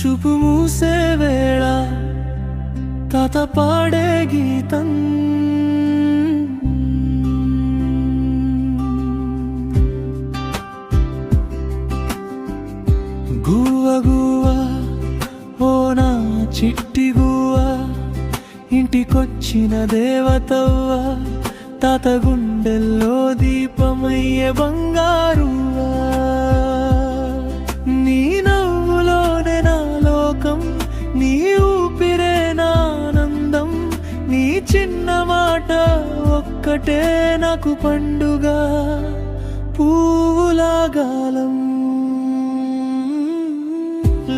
చూపు మూసే వేళ తాత పాడే గీతం గువ్వ గువ్వ ఓ నా చిట్టి గువ్వ ఇంటికొచ్చిన దేవతవ్వ తాత గుండెల్లో దీపమయ్యే బంగారువా నీ నవ్వులోనే నా లోకం నీ ఊపిరే నా ఆనందం నీ చిన్న మాట ఒక్కటే నాకు పండుగ పువ్వులాగాలం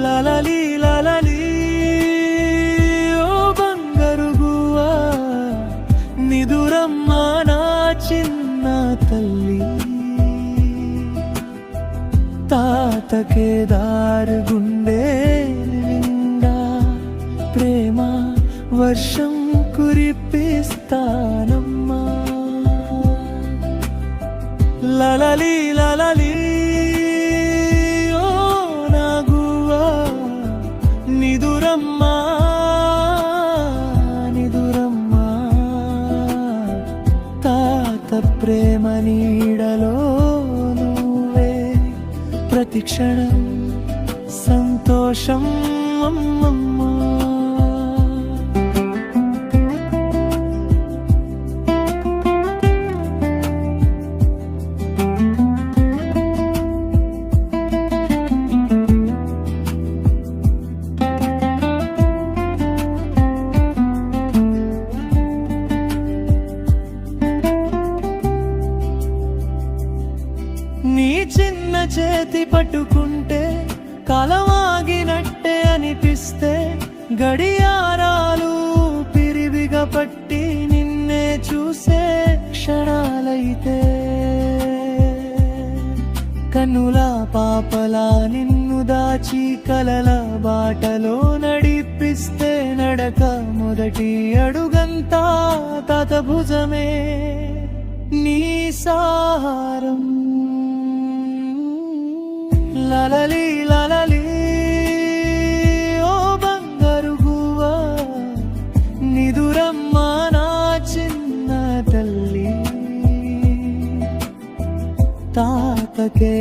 లాలలి లాలలి ఓ బంగారు గువ్వా నిదురమ్మా నా చిన్న తల్లి తాతకే దారు గుండె నిండా ప్రేమ వర్షం కురిపిస్తానమ్మా లాలలి లాలలి ఓ నా గువ్వా నిదురమ్మా నిదురమ్మా తాత ప్రేమ నీడలో నువ్వే ప్రతి క్షణం సంతోషం అమ్మమ్మా నీ చిన్న చేతి పట్టుకుంటే కాలమాగినట్టే అనిపిస్తే గడియారాలు పిరివిగా పట్టి నిన్నే చూసే క్షణాలైతే కన్నుల పాపలా నిన్ను దాచి కలల బాటలో నడిపిస్తే నడక మొదటి అడుగంతా తాత భుజమే నీ సారం లాలలి లాలలి ఓ బంగారు గువ్వా నిదురమ్మా నా చిన్న తల్లి తాతకే